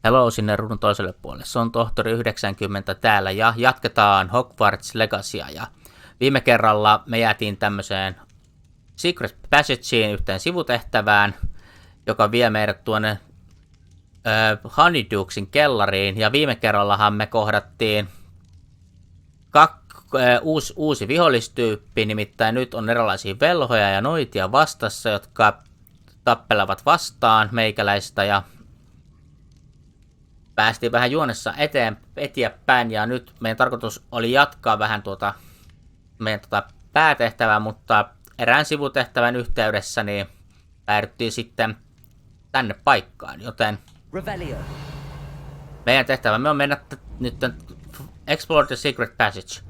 Hello sinne ruudun toiselle puolelle. Se on tohtori 90 täällä ja jatketaan Hogwarts Legacya. Ja viime kerralla me jäätiin tämmöiseen Secret Passageen yhteen sivutehtävään, joka vie meidät tuonne Honeyduksin kellariin. Ja viime kerrallahan me kohdattiin uusi vihollistyyppi, nimittäin nyt on erilaisia velhoja ja noitia vastassa, jotka tappelevat vastaan meikäläistä ja päästiin vähän juonessa eteenpäin ja nyt meidän tarkoitus oli jatkaa vähän meidän päätehtävää, mutta erään sivutehtävän yhteydessä niin päädyttiin sitten tänne paikkaan, joten meidän tehtävämme on mennä nyt Explore the Secret Passage.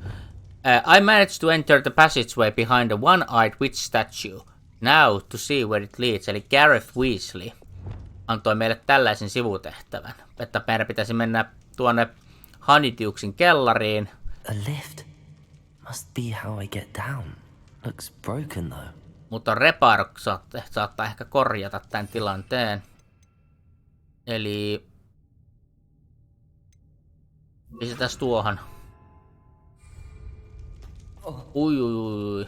I managed to enter the passageway behind the one-eyed witch statue. Now to see where it leads. Eli Gareth Weasley antoi meille tällaisen sivutehtävän, että meidän pitäisi mennä tuonne Honeyduksin kellariin. A lift must be how I get down. Looks broken though. Mutta reparo saattaa ehkä korjata tämän tilanteen. Eli pistetään tuohon. Ui.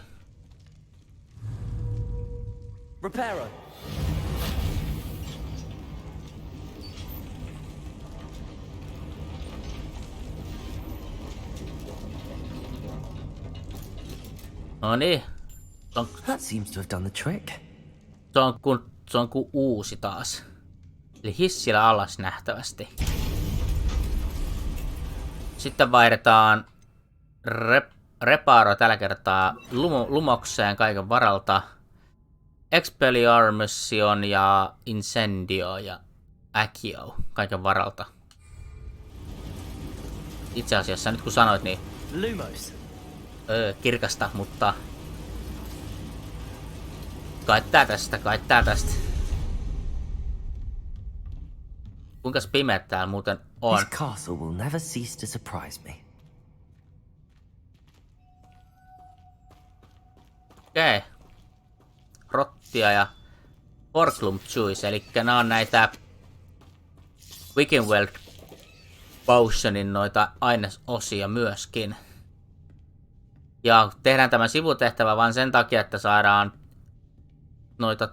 Reparo. No niin. That seems to have done the trick. Se on kuin uusi taas. Eli hissillä alas nähtävästi. Sitten vaihdetaan reparo tällä kertaa lumokseen kaiken varalta. Expelliarmussion ja Incendio ja Accio kaiken varalta. Itse asiassa nyt kun sanoit niin Lumos. Kirkasta, mutta kai tää tästä. Kuinkas pimeä täällä muuten on? This castle will never cease to surprise me. Okei. Rottia ja Horklumjuice, eli nää on näitä Wickenweld Potionin noita ainesosia myöskin. Ja tehdään tämä sivutehtävä vaan sen takia, että saadaan noita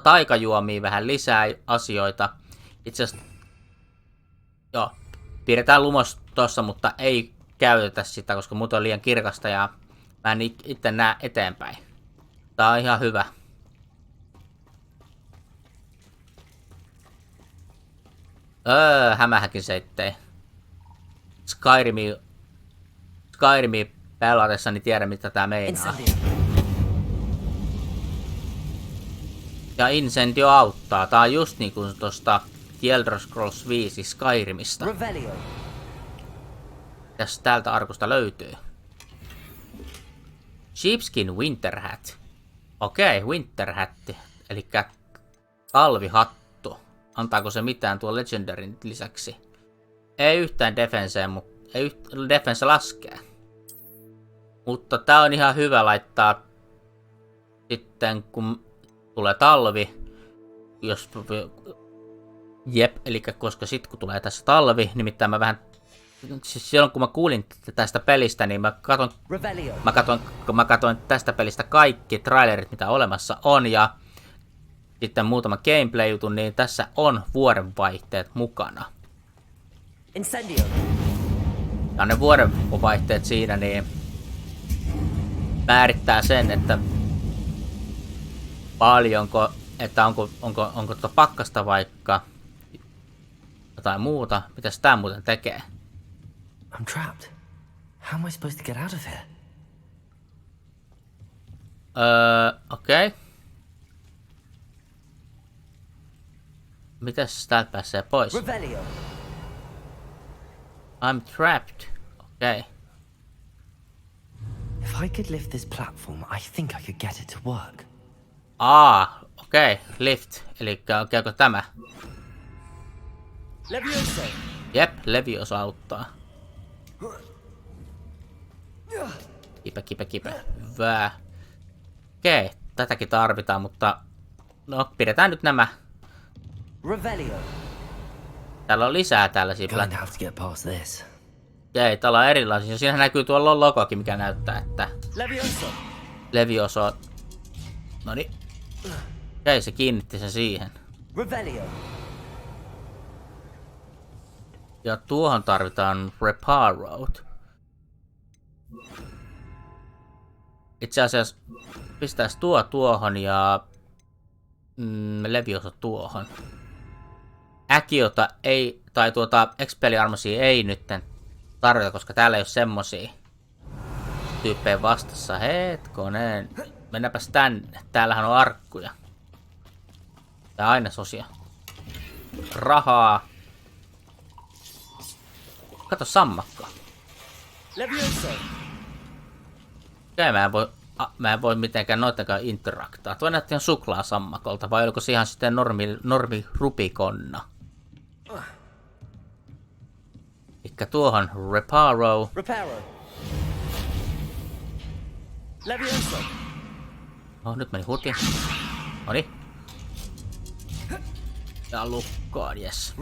taikajuomia vähän lisää asioita. Itse asiassa, joo, pidetään lumos tossa, mutta ei käytetä sitä, koska muuten on liian kirkasta ja mä en itse näe eteenpäin. Tää on ihan hyvä. Hämähäkin seittei. Skyrimi pelatessani tiedä mitä tää meinaa. Ja Incendio auttaa. Tää on just niinku tosta The Elder Scrolls 5 Skyrimista. Mitäs täältä arkusta löytyy? Sheepskin Winter Hat. Okei, Winter Hatti. Elikkä talvihattu. Antaako se mitään tuon Legendarin lisäksi? Ei yhtään defenseen, mutta ei defense laskee. Mutta tää on ihan hyvä laittaa sitten kun tulee talvi. Jos eli koska sit kun tulee tässä talvi, nimittäin mä vähän siis silloin kun mä kuulin tästä pelistä, niin mä katoin tästä pelistä kaikki trailerit mitä olemassa on ja sitten muutama gameplay-jutun, niin tässä on vuodenvaihteet mukana. Incendio. Ja ne vuodenvaihteet siinä niin määrittää sen, että paljonko, että onko pakkasta vaikka jotain muuta. Mitäs tää muuten tekee? I'm trapped. How am I supposed to get out of here? Okei. Mitäs täältä pääsee pois? Revelio. I'm trapped. Okei. If I could lift this platform, I think I could get it to work. Okei. Lift. Eli käykö tämä? Levioso. Jep, Levioso auttaa. Kipe. Hyvä. Okei, tätäkin tarvitaan, mutta no, pidetään nyt nämä. Revelio. Täällä on lisää tällaisia Going to have to get past this. Ei, täällä on erilaisia. Siinä näkyy tuolla logokin, mikä näyttää, että Levioso. Noniin. Ei, se kiinnitti sen siihen. Revelio. Ja tuohon tarvitaan Reparo. Itse asiassa pistäis tuohon ja Levioso tuohon. Äkiota ei, tai Expelliarmusia ei nytten tarvita, koska täällä ei ole semmosia tyyppejä vastassa. Hetkonen. Mennäpäs tänne. Täällähän on arkkuja. Ja ainesosia. Rahaa. Kato sammakkoa. Okei, mä en voi mitenkään noitakaan interaktaa. Tuo näytti ihan suklaasammakolta, vai oliko se ihan sitten normi rupikonna? Elikkä tuohon Reparo. Oh, nyt meni huti. Noniin. Ja lukkoon, jes.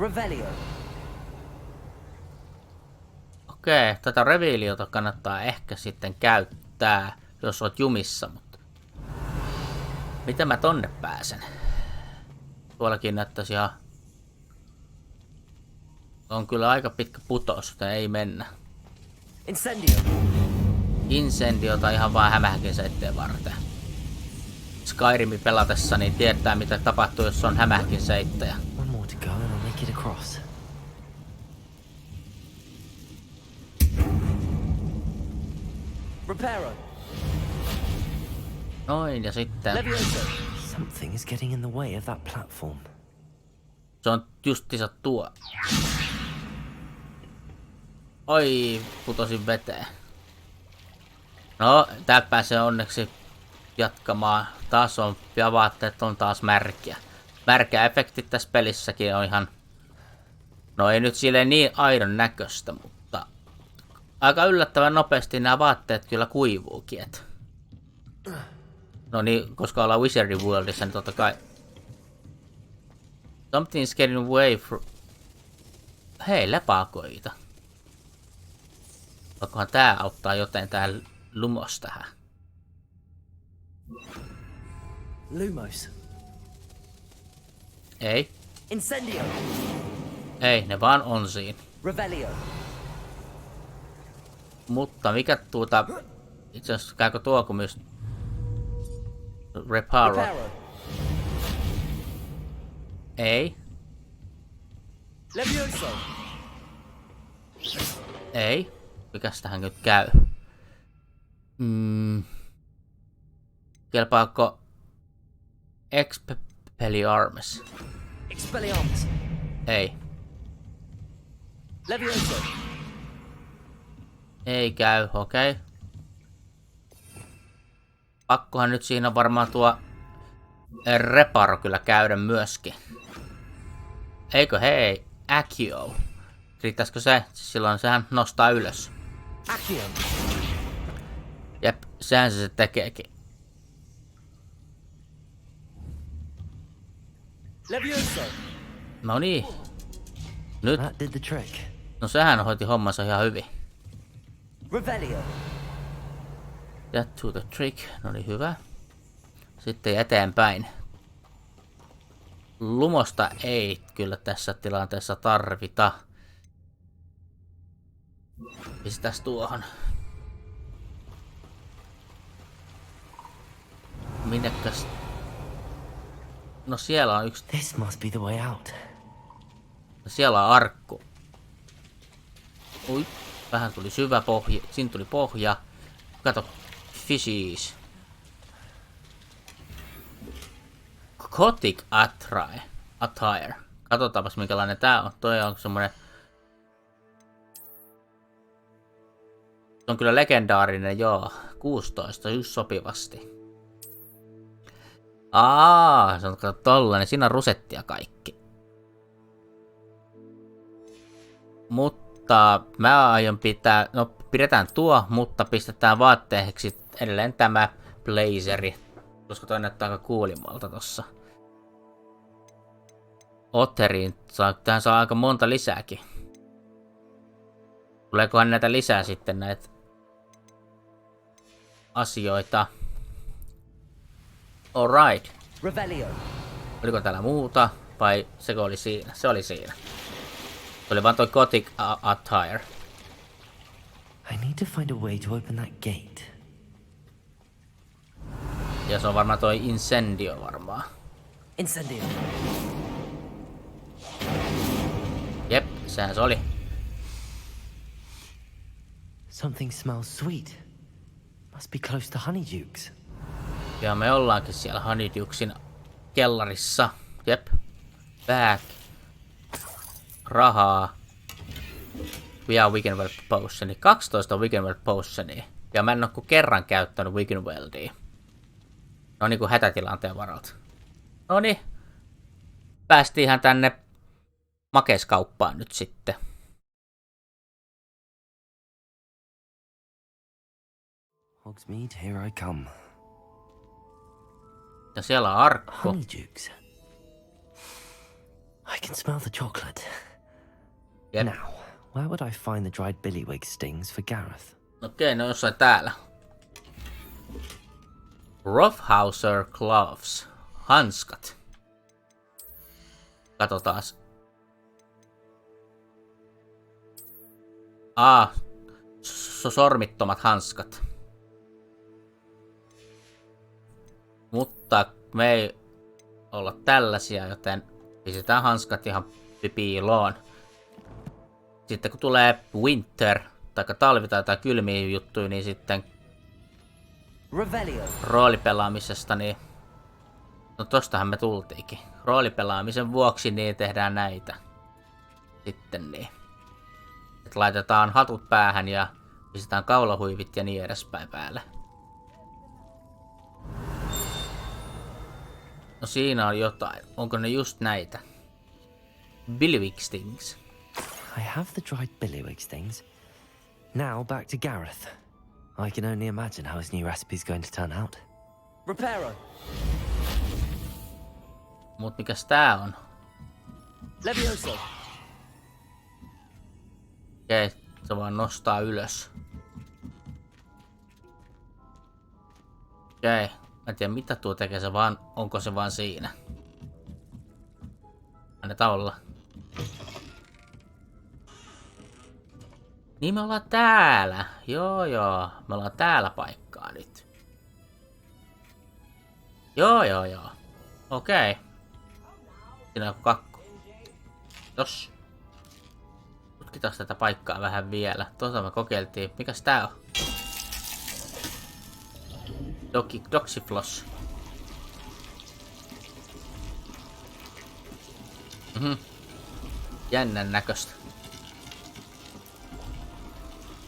Okei, tätä revealiota kannattaa ehkä sitten käyttää, jos oot jumissa, mutta... Miten mä tonne pääsen? Tuollakin näyttäisi ihan... On kyllä aika pitkä putous, joten ei mennä. Incendiota ihan vaan hämähäkin seitteen varten. Skyrimin pelatessa niin tietää mitä tapahtuu, jos on hämähäkin seittejä. One more to go and I'll make it across. Noin, ja sitten... Something is getting in the way of that platform. Se on justiinsa tuo. Oi, putosin veteen. No, täältä pääsee onneksi jatkamaan. Taas on, ja vaatteet on taas märkiä. Märkä efektit tässä pelissäkin on ihan... No ei nyt silleen niin aidon näköistä, mutta... Aika yllättävän nopeasti nämä vaatteet kyllä kuivuukin, et. No niin, koska ollaan Wizarding Worldissa, niin totta kai... Something's getting away from... Hei, lepakoita. Voikohan tää auttaa joten tää lumos tähän? Lumos. Ei. Incendio. Ei, ne vaan on siinä. Revelio. Mutta mikä itse asiassa käykö tuo kun myös Reparo? Ei. Levioso. Ei. Mikäs tähän nyt käy? Kelpaako Expelliarmus? Expelliarmus. Ei. Levioso. Ei käy, okei. Pakkohan nyt siinä varmaan tuo Reparo kyllä käydä myöskin. Eikö hei, Accio. Riittäisikö se? Silloin sehän nostaa ylös. Accio. Jep, sehän se tekeekin. Levioso. No niin. Nyt. That did the trick. No sehän hoiti hommansa ihan hyvin. Revelio. That to the trick. No niin, hyvä. Sitten eteenpäin. Lumosta ei kyllä tässä tilanteessa tarvita. Pistäs tuohon. Minnekäs? No siellä on yksi. This must be the way out. Siellä on arkku. Ui, vähän tuli syvä pohja. Siinä tuli pohja. Kato. Fishies. Gothic attire. Katsotaanpas minkälainen tää on. Toi on semmonen... Se on kyllä legendaarinen, joo. 16, just sopivasti. Se on kato tollanen. Siinä on rusettia kaikki. Mutta mä aion pitää... No pidetään tuo, mutta pistetään vaatteeksi edelleen tämä blazeri. Koska toi näyttää aika kuulimmalta tossa. Otteriin. Tähän saa aika monta lisääkin. Tuleekohan näitä lisää sitten näitä asioita? Alright. Revelio. Oliko täällä muuta? Vai seko oli siinä? Se oli siinä. Se oli vaan toi Gothic attire. I need to find a way to open that gate. Ja se on varmaan toi Incendio varmaan. Incendio. Jep, sehän se oli. Something smells sweet. Must be close to Honeydukes. Ja me ollaankin siellä Honeyduksin kellarissa. Jep. Back. Rahaa. Ja Wiggenweld Potioni. 12 Wiggenweld Potionia. Ja mä en oo kuin kerran käyttänyt Wiggenweldia. No niinku hätätilanteen varalta. Noniin. Päästiinhän tänne makeiskauppaan nyt sitten. Hogsmeade, here I come. Ja siellä on arkku. Honeydukes. I can smell the chocolate. Jep. Now, where would I find the dried billywig stings for Gareth? Okei, no jossain täällä. Roughhouser gloves. Hanskat. Katsotaas. Sormittomat hanskat. Mutta me ei olla tällaisia, joten pistetään hanskat ihan piiloon. Sitten kun tulee winter, tai talvi tai kylmiä juttuja, niin sitten Revelio. roolipelaamisesta, niin no tostahan me tultiinkin. Roolipelaamisen vuoksi niin tehdään näitä. Sitten niin. Et laitetaan hatut päähän ja pistetään kaulahuivit ja niin edespäin päälle. No siinä on jotain. Onko ne just näitä? Billywig stings. I have the dried billywig stings. Now back to Gareth. I can only imagine how his new recipe is going to turn out. Reparo. Mut mikäs tää on? Levioso. Okei, se vaan nostaa ylös. Okei, mä en tiedä mitä tuo tekee, se vaan, onko se vaan siinä. Annetaan olla. Niin me ollaan täällä. Joo, me ollaan täällä paikkaa nyt. Joo. Okei. Siinä on joku kakku. Jos. Tutkitaan tätä paikkaa vähän vielä. Tuota me kokeiltiin. Mikäs tää on? Doxifloss. Jännän näköistä.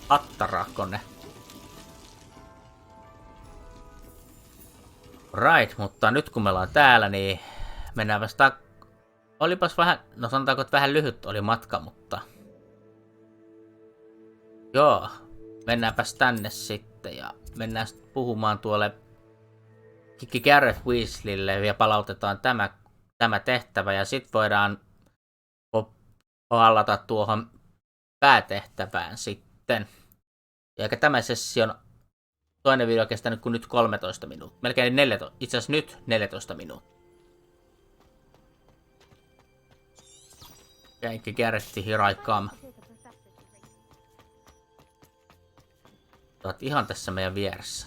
Attarakone. Right, mutta nyt kun me ollaan täällä, niin mennään vasta. Olipas vähän, no sanotaanko, että vähän lyhyt oli matka, mutta joo, mennäänpäs tänne sitten ja mennään sitten puhumaan tuolle Gareth Weasleylle ja palautetaan tämä tehtävä ja sitten voidaan palata tuohon päätehtävään sitten. Ja eikä tämä session toinen video kestänyt kuin nyt 13 minuuttia. Melkein 14, itse asiassa nyt 14 minuuttia. Jäinkin Gareth, here I come. Olet ihan tässä meidän vieressä.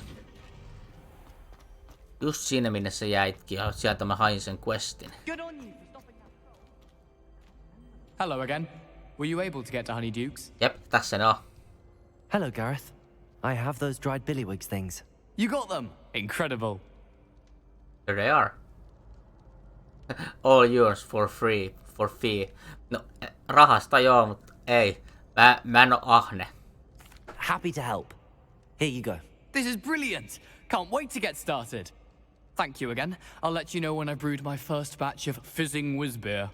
Just siinä minne sä jäitkin, ja sieltä mä hain sen questin. Hello again. Were you able to get to Honeydukes? Jep, tässä ne on. Hello, Gareth. I have those dried billywig things. You got them! Incredible. Here they are. All yours for free, for fee. No, rahasta joo, mutta ei. Mä en oo ahne. Happy to help. Here you go. This is brilliant! Can't wait to get started. Thank you again. I'll let you know when I brewed my first batch of fizzing whizbeer.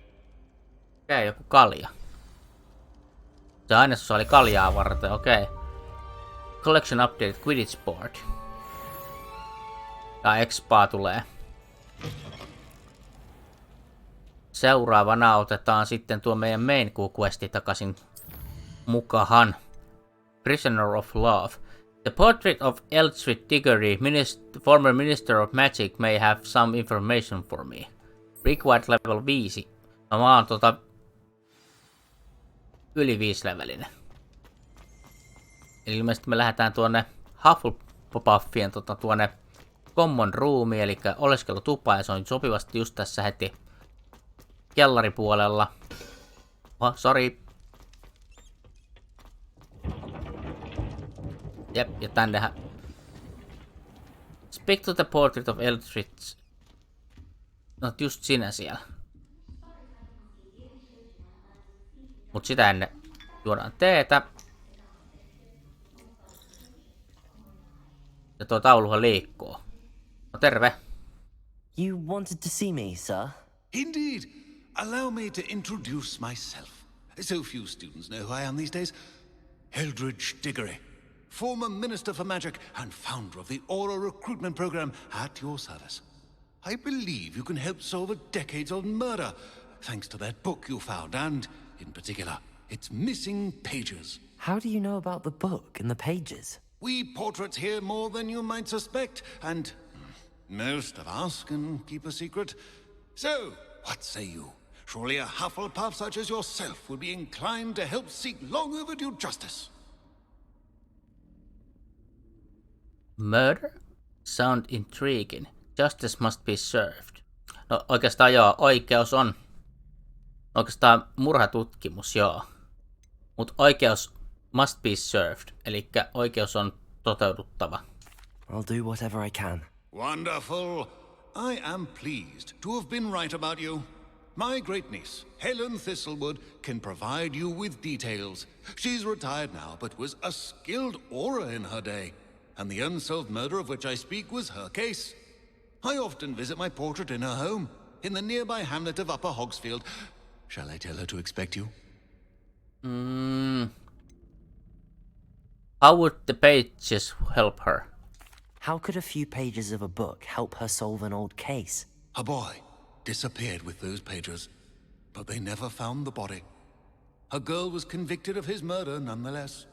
Okei, joku kalja. Se ainesosa oli kaljaa varten, okei. Collection update, Quidditch board. Ja Expaa tulee. seuraavana otetaan sitten tuo meidän main questi takaisin mukahan. Prisoner of Love. The portrait of Eldritch Diggory, former Minister of Magic, may have some information for me. Required level 5. No mä oon yli 5 levelinen. Eli ilmeisesti me lähdetään tuonne Hufflepuffien tuonne common roomiin, eli oleskelutupa, ja se on sopivasti just tässä heti kellaripuolella. Oh, sorry. Jep, ja tännehän. Speak to the portrait of Eldritch. No, just sinä siellä. Mut sitä ennen juodaan teetä. Ja tuo tauluhan liikkuu. No terve. You wanted to see me, sir? Indeed. Allow me to introduce myself. So few students know who I am these days. Eldritch Diggory, former Minister for Magic and founder of the Aura recruitment program at your service. I believe you can help solve a decades-old murder, thanks to that book you found, and, in particular, its missing pages. How do you know about the book and the pages? We portraits hear more than you might suspect, and most of us can keep a secret. So, what say you? Surely a Hufflepuff such as yourself would be inclined to help seek long overdue justice. Murder? Sound intriguing. Justice must be served. No oikeastaan joo, oikeus on. Oikeastaan murhatutkimus, joo. Mut oikeus must be served. Elikkä oikeus on toteuduttava. I'll do whatever I can. Wonderful. I am pleased to have been right about you. My great niece, Helen Thistlewood, can provide you with details. She's retired now, but was a skilled aura in her day. And the unsolved murder of which I speak was her case. I often visit my portrait in her home, in the nearby hamlet of Upper Hogsfield. Shall I tell her to expect you? How would the pages help her? How could a few pages of a book help her solve an old case? A boy disappeared with those pages, but they never found the body. A girl was convicted of his murder nonetheless.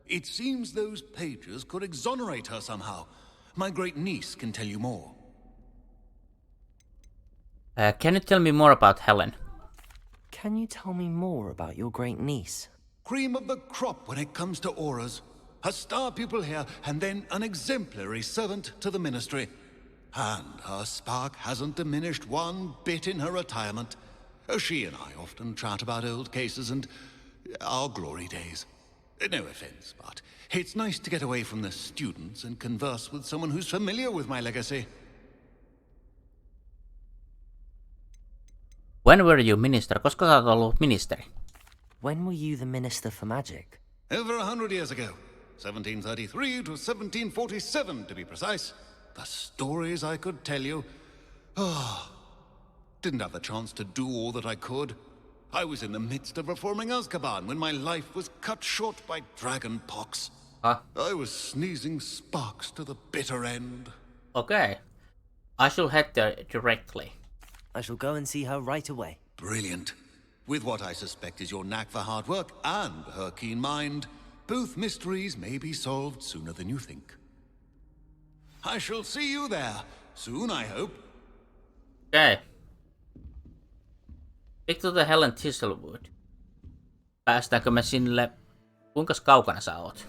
It seems those pages could exonerate her somehow. My great niece can tell you more. Can you tell me more about Helen? Can you tell me more about your great niece? Cream of the crop when it comes to auras. A star pupil here, and then an exemplary servant to the ministry. And her spark hasn't diminished one bit in her retirement. She and I often chat about old cases and our glory days. No offense, but it's nice to get away from the students and converse with someone who's familiar with my legacy. When were you minister? Koska sä oot ollut ministeri? When were you the Minister for Magic? Over 100 years ago. 1733 to 1747, to be precise. The stories I could tell you. Didn't have the chance to do all that I could. I was in the midst of reforming Azkaban when my life was cut short by dragon pox. I was sneezing sparks to the bitter end. Okay. I shall head there directly. I shall go and see her right away. Brilliant. With what I suspect is your knack for hard work and her keen mind, both mysteries may be solved sooner than you think. I shall see you there soon, I hope. Okay. Speak to the Helen Thistlewood. Päästäänkö me sinne? Kuinka kaukana sä oot?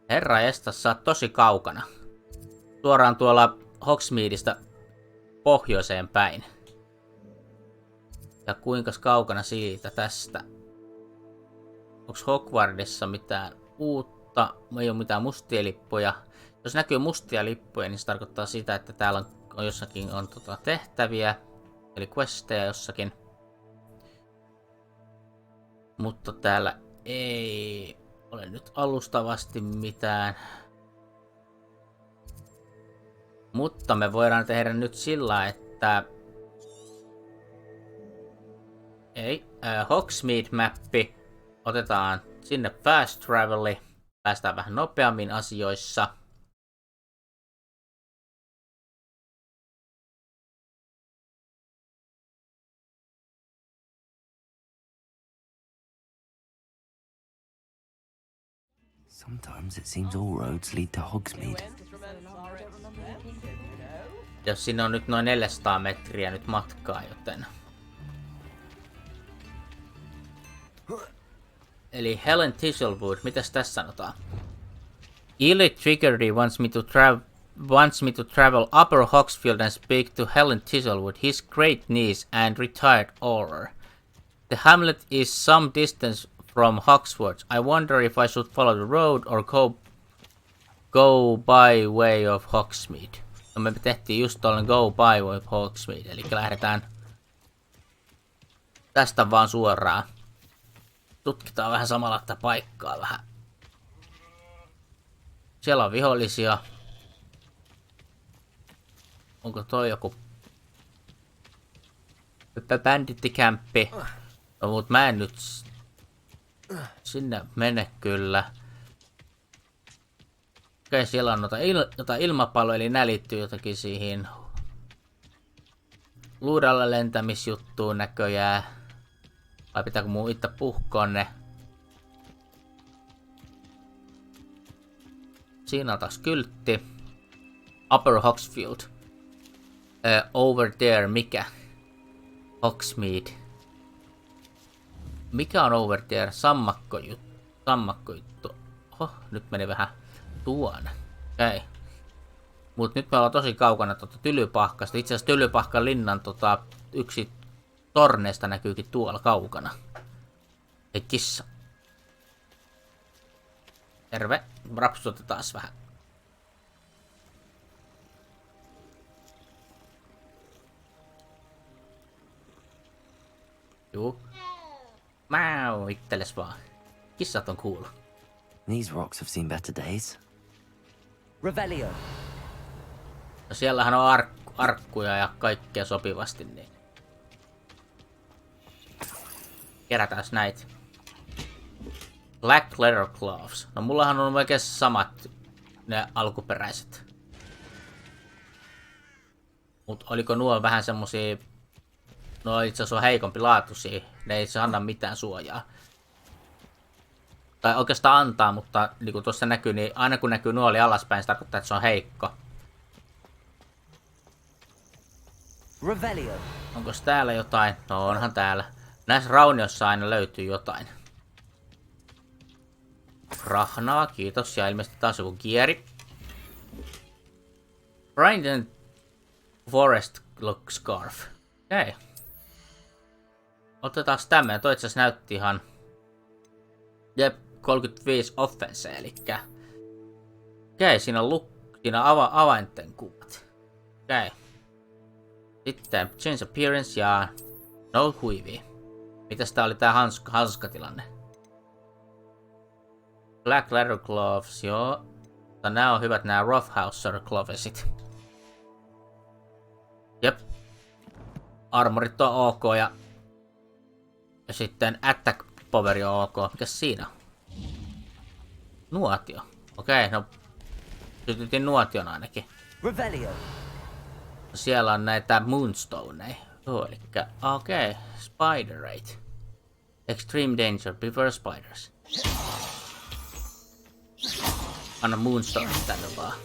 Herra estas, sä oot tosi kaukana. Suoraan tuolla Hogsmeadeista pohjoiseen päin. Ja kuinka kaukana siitä tästä? Onks Hogwartsissa mitään uutta? Ei ole mitään mustia lippuja. Jos näkyy mustia lippuja, niin se tarkoittaa sitä, että täällä on jossakin on tehtäviä. Eli questeja jossakin. Mutta täällä ei ole nyt alustavasti mitään. Mutta me voidaan tehdä nyt sillä, että Hogsmeade-mäppi. Otetaan sinne fast traveli. Päästään vähän nopeammin asioissa. Sometimes it seems all roads lead to Hogsmeade. Jos siinä on nyt noin 400 metriä nyt matkaa, joten... Eli Helen Thistlewood, mitäs tässä sanotaan? Ely Triggerdy wants me to travel Upper Hogsfield and speak to Helen Thistlewood, his great niece and retired auror. The hamlet is some distance from Hogwarts. I wonder if I should follow the road or go by way of Hogsmeade. No, me tehtiin just tuollainen go by way of Hogsmeade, eli lähdetään tästä vaan suoraan. Tutkitaan vähän samalla tätä paikkaa vähän. Siellä on vihollisia. Onko toi joku bandittikämppi? No, mut mä en nyt sinne mene kyllä. Okei, siellä on noita ilmapalloja, eli nää liittyy jotakin siihen luudalla lentämisjuttuun näköjään. Vai pitääkö mun itse puhkoa ne? Siinä on taas kyltti. Upper Hogsfield. Over there, mikä? Hogsmeade. Mikä on over there? Sammakkojuttu. Oho, nyt meni vähän tuonne. Okei. Mut nyt me ollaan tosi kaukana Tylypahkasta. Itse asiassa Tylypahkan linnan yksi torneista näkyykin tuolla kaukana. Ei kissa. Terve. Rapsutetaan taas vähän. Juu. Mau, ittelles vaan. Kissat on cool. These rocks have seen better days. Revelio. No siellähän on arkkuja ja kaikkea sopivasti, niin kerätääs näitä. Black leather gloves. No mullahan on oikein samat ne alkuperäiset. Mut oliko nuo vähän semmosia... No itse asiassa on heikompi laatuisia. Ne ei se anna mitään suojaa. Tai oikeastaan antaa, mutta niin kuin tuossa näkyy, niin aina kun näkyy nuoli alaspäin, se tarkoittaa, että se on heikko. Revelio. Onkos täällä jotain? No onhan täällä. Näissä raunioissa aina löytyy jotain. Rahnaa, kiitos. Ja ilmeisesti taas joku kieri. Brighton Forest Look Scarf. Okei. Otetaan tämmönen. Toi itse asiassa näytti ihan... Jep, 35 offense, elikkä... Okei, siinä on siinä avainten kuvat. Okei. Sitten change appearance ja... No huivi. Mitäs tää oli tää hanskatilanne? Black leather gloves, joo. Mutta nää on hyvät nää roughhouser glovesit. Jep. Armorit on ok ja sitten attack poweri on ok. Mikäs siinä? Nuotio. Okei, no sytytin nuotion ainakin. Revelio. Siellä on näitä moonstoneja. Joo, elikkä okei. Spiderate. Extreme danger, beware spiders. Anna moonstone tänne vaan.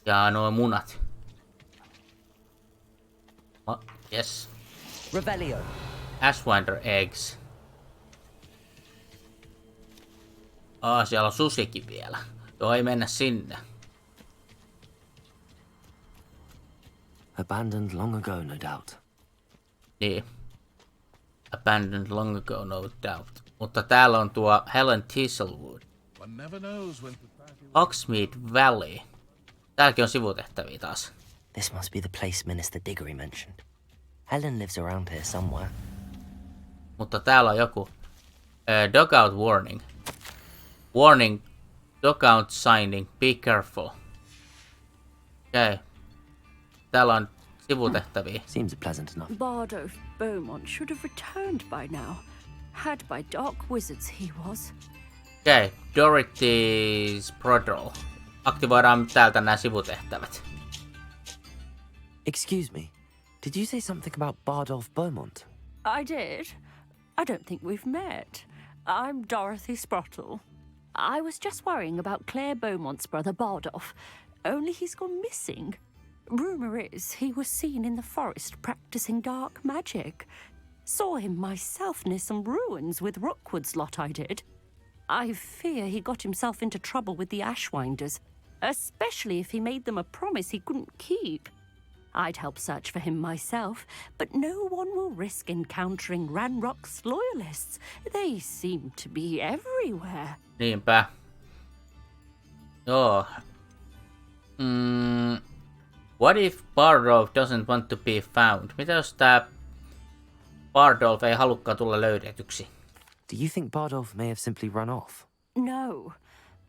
Ja nuo munat. Yes. Revelio. Ashwinder eggs. Siellä on susikin vielä. Joo, ei mennä sinne. Abandoned long ago, no doubt. Niin. Abandoned long ago, no doubt. Mutta täällä on tuo Helen Thistlewood. Hogsmeade Valley. Täälläkin on sivutehtäviä taas. This must be the place Minister Diggory mentioned. Helen lives around here somewhere. Mutta täällä on joku Dogout warning. Warning. Dogout signing. Be careful. Okei. Täällä on sivutehtäviä. Seems pleasant enough. Bardo Beaumont should have returned by now. Had by dark wizards he was. Okei. Dorothy's Prodrol. Aktivoidaan täältä nämä sivutehtävät. Excuse me. Did you say something about Bardolph Beaumont? I did. I don't think we've met. I'm Dorothy Sprottle. I was just worrying about Claire Beaumont's brother Bardolph, only he's gone missing. Rumour is he was seen in the forest practicing dark magic. Saw him myself near some ruins with Rookwood's lot I did. I fear he got himself into trouble with the Ashwinders, especially if he made them a promise he couldn't keep. I'd help search for him myself, but no one will risk encountering Ranrock's loyalists. They seem to be everywhere. Niinpä. Joo. What if Bardolph doesn't want to be found? Mitä jos tää Bardolph ei halukkaan tulla löydetyksi? Do you think Bardolph may have simply run off? No.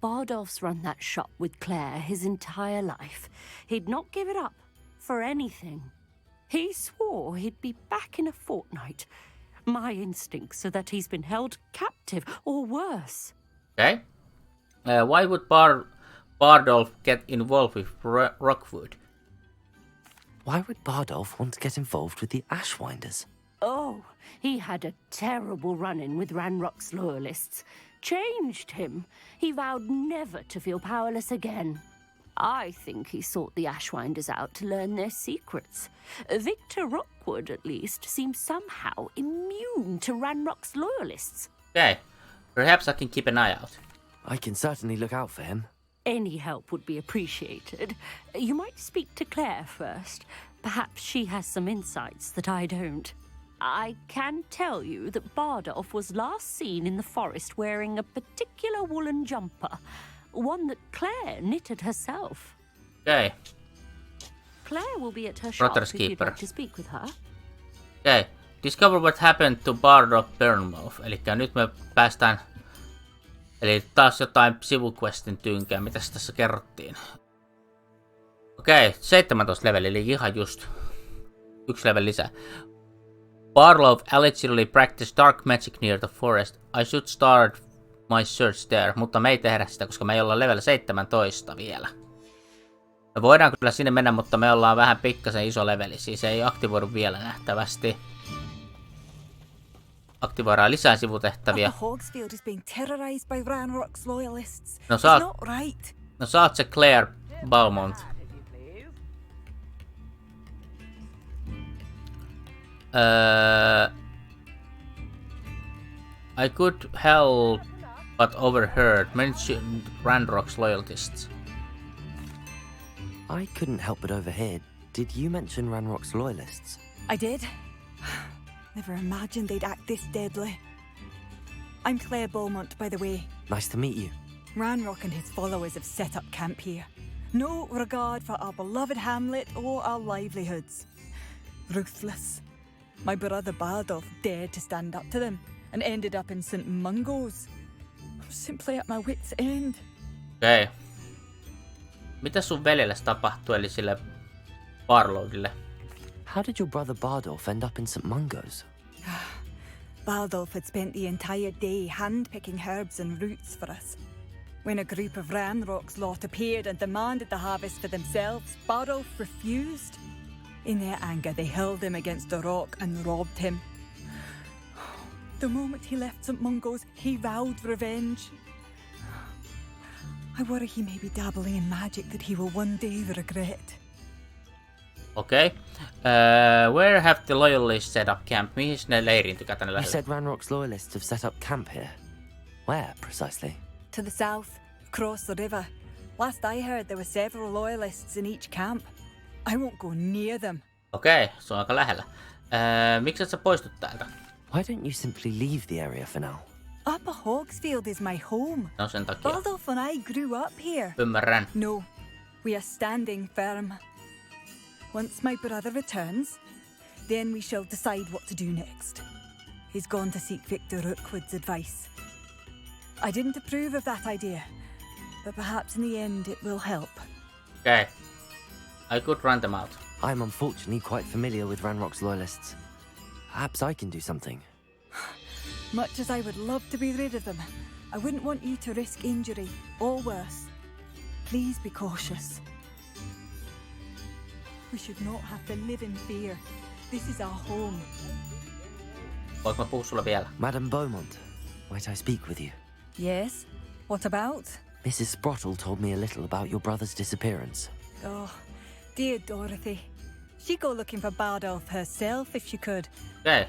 Bardolph's run that shop with Claire his entire life. He'd not give it up for anything. He swore he'd be back in a fortnight. My instincts are that he's been held captive, or worse. Okay. Why would Bardolph get involved with Rookwood? Why would Bardolph want to get involved with the Ashwinders? Oh, he had a terrible run-in with Ranrock's loyalists. Changed him. He vowed never to feel powerless again. I think he sought the Ashwinders out to learn their secrets. Victor Rookwood, at least, seems somehow immune to Ranrock's loyalists. Okay. Perhaps I can keep an eye out. I can certainly look out for him. Any help would be appreciated. You might speak to Claire first. Perhaps she has some insights that I don't. I can tell you that Bardolph was last seen in the forest wearing a particular woolen jumper, one that Claire knitted herself. Okay. Claire will be at her shop Brother's if you'd keeper. like to speak with her. Okay. Discover what happened to Bardolph Burnmouth. Elikkä nyt me päästään... Eli taas jotain sivuquestin tynkää, mitä tässä kerrottiin. Okei, 17 leveli, eli ihan just. 1 level lisää. Bardolph allegedly practiced dark magic near the forest. I should start my search there, mutta me ei tehdä sitä, koska me ei olla level 17 vielä. Me voidaan kyllä sinne mennä, mutta me ollaan vähän pikkasen iso leveli, siis ei aktivoidu vielä nähtävästi. Aktivoidaan lisää sivutehtäviä. Hogsfield is being terrorized by Ranrock's loyalists. No It's not right. No sä oot se Claire Beaumont. I could help but overheard mentioned Ranrock's loyalists. I couldn't help but overhear. Did you mention Ranrock's loyalists? I did. Never imagined they'd act this deadly. I'm Claire Beaumont, by the way. Nice to meet you. Ranrock and his followers have set up camp here. No regard for our beloved hamlet or our livelihoods. Ruthless. My brother Bardolph dared to stand up to them and ended up in St. Mungo's. I'm simply at my wit's end. Okei. Mitä sun veljelle tapahtui, eli sille Barlowille? How did your brother Bardolph end up in St. Mungo's? Bardolph had spent the entire day hand-picking herbs and roots for us. When a group of Ranrock's lot appeared and demanded the harvest for themselves, Bardolph refused. In their anger, they hurled him against a rock and robbed him. The moment he left St. Mungo's, he vowed revenge. I worry he may be dabbling in magic that he will one day regret. Okei. Where have the loyalists set up camp? Mihin ne leiriintykää tänne You lähelle? said Ranrock's loyalists have set up camp here. Where, precisely? To the south, across the river. Last I heard, there were several loyalists in each camp. I won't go near them. Okei, se on aika lähellä. Miksi et sä poistut täältä? Why don't you simply leave the area for now? Upper Hogsfield is my home. No sen takia. Bardolph and I grew up here. Ymmärrän. No, we are standing firm. Once my brother returns, then we shall decide what to do next. He's gone to seek Victor Rookwood's advice. I didn't approve of that idea, but perhaps in the end it will help. Okay. I could run them out. I'm unfortunately quite familiar with Ranrock's loyalists. Perhaps I can do something. Much as I would love to be rid of them, I wouldn't want you to risk injury, or worse. Please be cautious. We should not have to live in fear. This is our home. Voinko mä puhua sulle vielä? Madame Beaumont, might I speak with you? Yes? What about? Mrs. Sprottle told me a little about your brother's disappearance. Oh, dear Dorothy. She'd go looking for Bardolph herself if she could. Okay.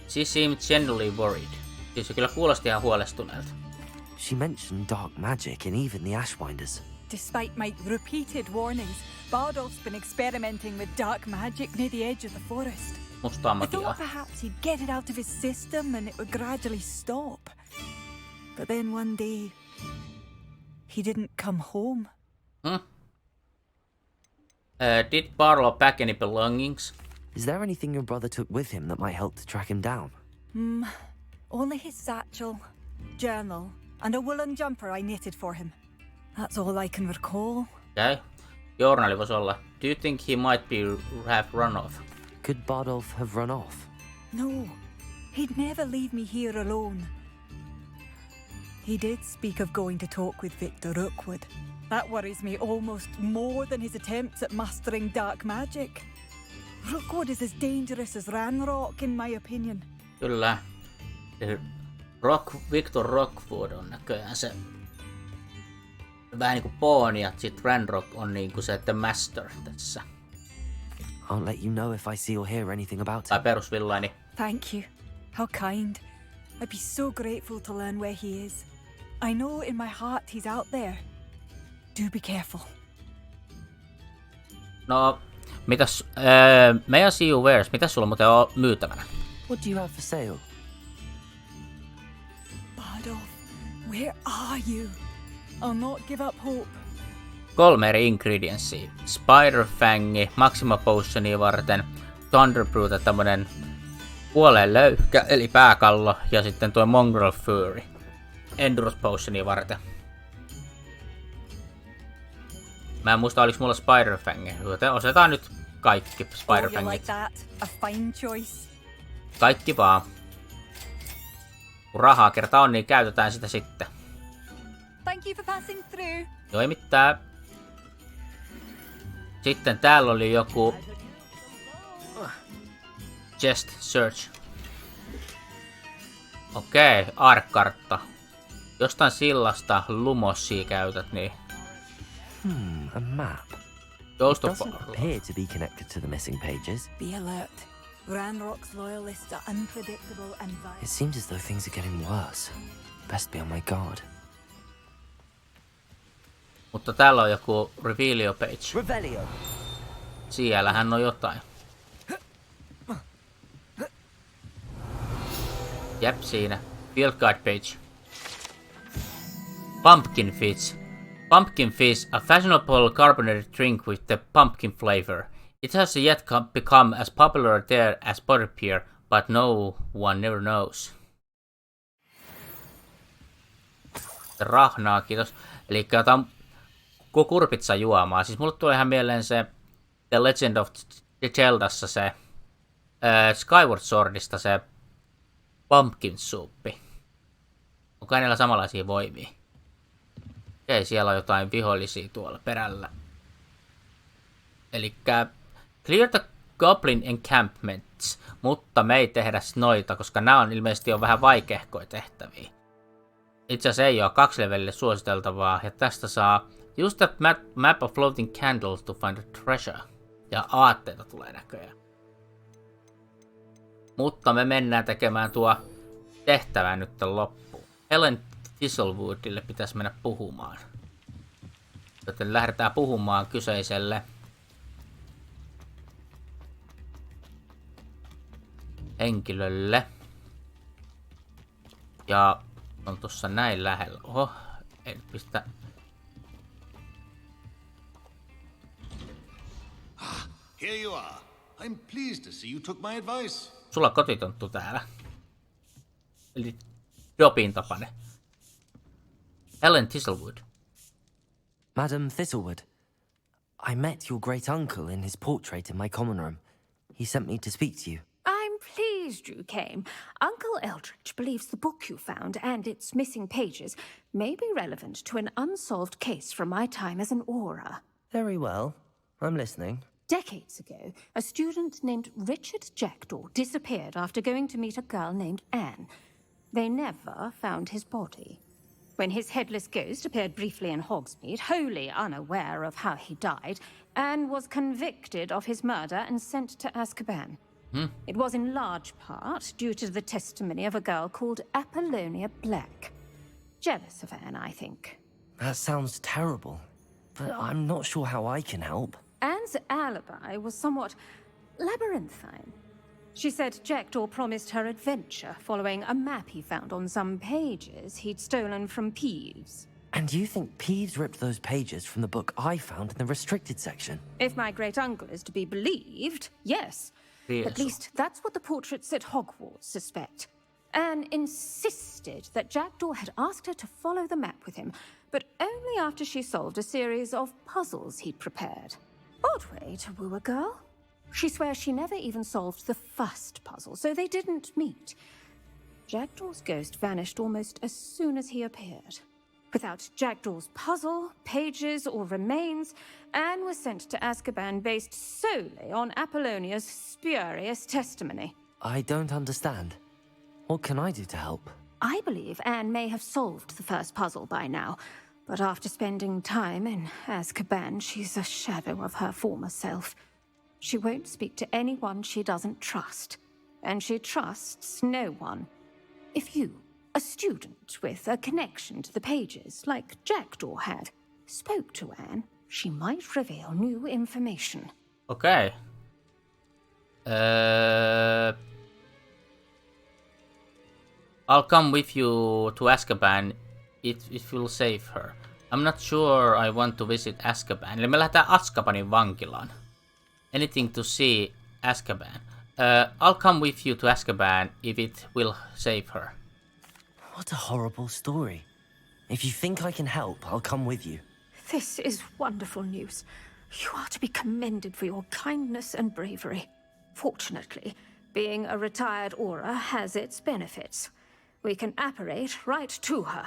She seemed genuinely worried. Siis se kyllä kuulosti ihan huolestuneelta. She mentioned dark magic and even the Ashwinders. Despite my repeated warnings, Bardolph's been experimenting with dark magic near the edge of the forest. Mustaa I magiaa. thought perhaps he'd get it out of his system and it would gradually stop. But then one day, he didn't come home. Did Barlow pack any belongings? Is there anything your brother took with him that might help to track him down? Only his satchel, journal, and a woolen jumper I knitted for him. That's all I can recall. Okay. Journali voisi olla. Do you think he might have run off? Could Bardolph have run off? No, he'd never leave me here alone. He did speak of going to talk with Victor Rookwood. That worries me almost more than his attempts at mastering dark magic. Rookwood is as dangerous as Ranrock, in my opinion. Kyllä. Victor Rookwood on näköjään se vähän niinku Pawn ja sit Ranrock on niinku se The Master tässä. I'll let you know if I see or hear anything about Tai him. perusvillaini. Thank you. How kind. I'd be so grateful to learn where he is. I know in my heart he's out there. Do be careful. No, mitäs, may I see you wares, mitäs sulla muuten on myytävänä? What do you have for sale? Bardolph, where are you? I'll not give up hope. 3 eri ingredienssia. Spider-fangi, Maxima Potionia varten, Thunderbrute, tämmönen puoleen löyhkä, eli pääkallo, ja sitten tuo Mongrel Fury, Endurance Potionia varten. Mä en muista, oliks mulla Spider-fangi, joten osetaan nyt kaikki Oh, you Spider-fangit. like that? A fine choice. Kaikki vaan. Kun rahaa kertaa on, niin käytetään sitä sitten. Thank you for passing through. Joo, ei mitään. Sitten täällä oli joku chest search. Okei, Ark-kartta. Jostain sillasta Lumossia käytät, niin A map. Ghost of Doesn't appear to be connected to the missing pages. Be alert. Ranrock's loyalists are unpredictable and It violent. seems as though things are getting worse. Best be on my guard. Mutta täällä on joku revealio page. Revelio. Siellähän on jotain. Jep, siinä. Field guide page. Pumpkin Fizz. Pumpkin Fizz, a fashionable carbonated drink with the pumpkin flavor. It has yet become as popular there as butterbeer, but no one never knows. Rahnaa, kiitos. Eli jotain kurpitsa juomaa. Siis mulle tulee ihan mieleen se The Legend of Zeldassa se Skyward Swordista se pumpkin soupi. Onko hänellä samanlaisia voimia? Okei, siellä on jotain vihollisia tuolla perällä. Elikkä clear the goblin encampments, mutta me ei tehdä noita, koska nämä on ilmeisesti on vähän vaikeahkoja tehtäviä. Itse asiassa ei ole 2 levelille suositeltavaa, ja tästä saa use that map of floating candles to find a treasure. Ja aatteita tulee näköjään. Mutta me mennään tekemään tuo tehtävä nyt loppuun. Helen Thistlewoodille pitäisi mennä puhumaan. Joten lähdetään puhumaan kyseiselle henkilölle. Ja on tossa näin lähellä. Oho, en pistä. Here you are. I'm pleased to see you took my advice. Sulla kotitonttu täällä. Eli Dobin tapane. Helen Thistlewood. Madam Thistlewood, I met your great uncle in his portrait in my common room. He sent me to speak to you. I'm pleased you came. Uncle Eldridge believes the book you found and its missing pages may be relevant to an unsolved case from my time as an aura. Very well. I'm listening. Decades ago, a student named Richard Jackdaw disappeared after going to meet a girl named Anne. They never found his body. When his headless ghost appeared briefly in Hogsmeade, wholly unaware of how he died, Anne was convicted of his murder and sent to Azkaban. It was in large part due to the testimony of a girl called Apollonia Black. Jealous of Anne, I think. That sounds terrible, but I'm not sure how I can help. Anne's alibi was somewhat labyrinthine. She said Jackdaw promised her adventure following a map he found on some pages he'd stolen from Peeves. And you think Peeves ripped those pages from the book I found in the restricted section? If my great-uncle is to be believed, yes. At least that's what the portraits at Hogwarts suspect. Anne insisted that Jackdaw had asked her to follow the map with him, but only after she solved a series of puzzles he'd prepared. Odd way to woo a girl. She swears she never even solved the first puzzle, so they didn't meet. Jackdaw's ghost vanished almost as soon as he appeared. Without Jackdaw's puzzle, pages, or remains, Anne was sent to Azkaban based solely on Apollonia's spurious testimony. I don't understand. What can I do to help? I believe Anne may have solved the first puzzle by now, but after spending time in Azkaban, she's a shadow of her former self. She won't speak to anyone she doesn't trust, and she trusts no one. If you, a student with a connection to the pages, like Jackdaw had, spoke to Anne, she might reveal new information. Okay. I'll come with you to Azkaban. It will save her. I'm not sure I want to visit Azkaban. Eli me lähdetään Azkabanin vankilaan. Anything to see Azkaban. I'll come with you to Azkaban if it will save her. What a horrible story. If you think I can help, I'll come with you. This is wonderful news. You are to be commended for your kindness and bravery. Fortunately, being a retired Auror has its benefits. We can apparate right to her.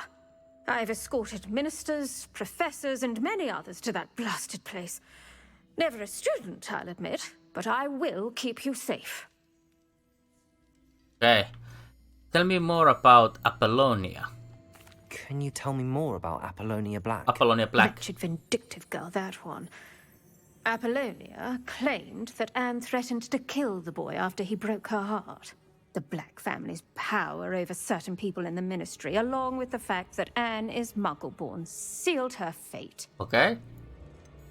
I've escorted ministers, professors, and many others to that blasted place. Never a student, I'll admit, but I will keep you safe. Okay. Tell me more about Apollonia. Can you tell me more about Apollonia Black? Apollonia Black. Wretched, vindictive girl, that one. Apollonia claimed that Anne threatened to kill the boy after he broke her heart. The Black family's power over certain people in the Ministry, along with the fact that Anne is Muggle-born, sealed her fate. Okay.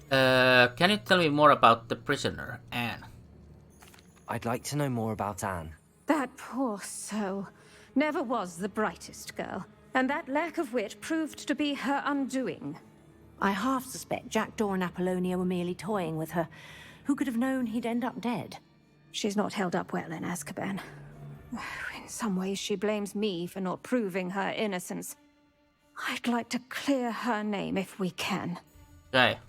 Can you tell me more about the prisoner, Anne? I'd like to know more about Anne. That poor soul never was the brightest girl, and that lack of wit proved to be her undoing. I half suspect Jackdaw and Apollonia were merely toying with her. Who could have known he'd end up dead? She's not held up well in Azkaban. In some ways, she blames me for not proving her innocence. I'd like to clear her name if we can. Okay.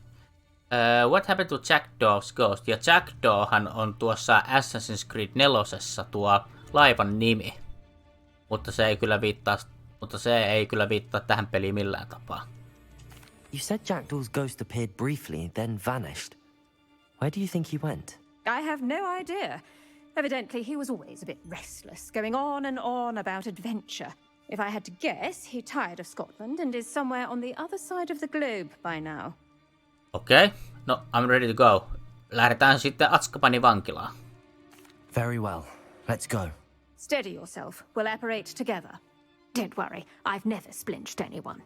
What happened to Jackdaw's ghost? Ja Jackdawhan on tuossa Assassin's Creed 4:ssa tuo laivan nimi. Mutta se ei kyllä viittaa tähän peliin millään tapaa. You said Jackdaw's ghost appeared briefly, then vanished. Where do you think he went? I have no idea. Evidently, he was always a bit restless, going on and on about adventure. If I had to guess, he tired of Scotland and is somewhere on the other side of the globe by now. Okay. No, I'm ready to go. Lähdetään sitten Azkabanin vankilaan. Very well. Let's go. Steady yourself. We'll apparate together. Don't worry, I've never splinched anyone.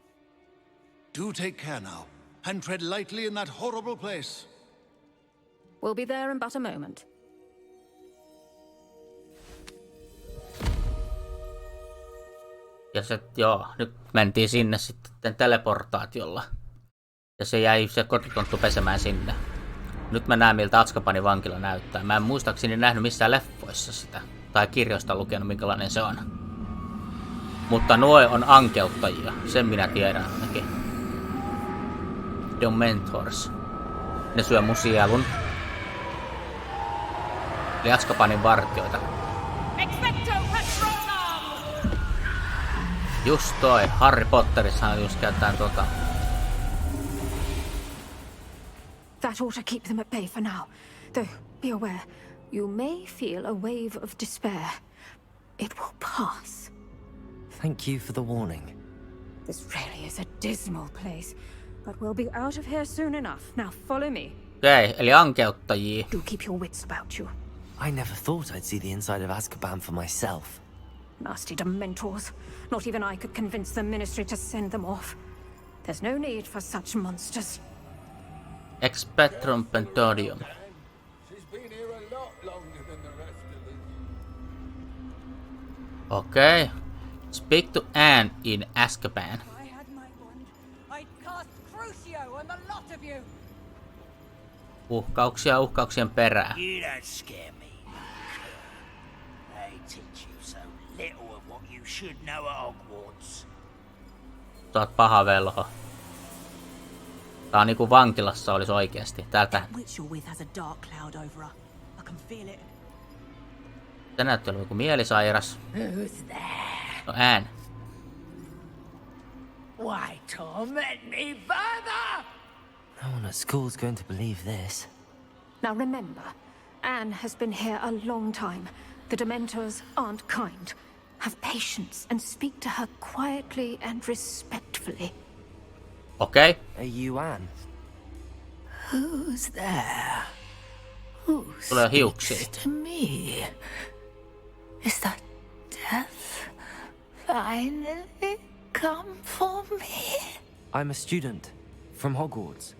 Do take care now, and tread lightly in that horrible place. We'll be there in but a moment. Ja nyt mentiin sinne sitten teleportaatiolla. Ja se kotitonttu pesemään sinne. Nyt mä näen miltä Azkabanin vankila näyttää. Mä en muistaakseni nähnyt missään leffoissa sitä. Tai kirjoista lukenut minkälainen se on. Mutta nuo on ankeuttajia. Sen minä tiedän ainakin. Dementors. Ne syö mun sielun. Eli Azkabanin vartioita. Just toi. Harry Potterissahan just käytetään tota. That ought to keep them at bay for now. Though, be aware, you may feel a wave of despair. It will pass. Thank you for the warning. This really is a dismal place, but we'll be out of here soon enough. Now follow me. Okei, eli ankeuttajia. Do keep your wits about you. I never thought I'd see the inside of Azkaban for myself. Nasty Dementors. Not even I could convince the Ministry to send them off. There's no need for such monsters. Expectrum Pentodium. She's been here a lot longer than the rest of us. Okei. Speak to Anne in Azkaban. I had my wand, I'd cast Crucio on the lot of you. Uhkauksia uhkauksien perään. You don't scare me. They teach you so little of what you should know at Hogwarts. Sä oot paha velho. Tää on niinku vankilassa olis oikeesti. Täältä. Which you're with has a dark cloud over her. I can feel it. Se näytti olevan joku mielisairas. Who's there? No Anne. Why torment me further? No one at school's going to believe this. Now remember, Anne has been here a long time. The Dementors aren't kind. Have patience and speak to her quietly and respectfully. Okei. Are you Anne? Who's there? Who Tulee hiuksia. speaks to me? Is that death finally come for me? I'm a student from Hogwarts.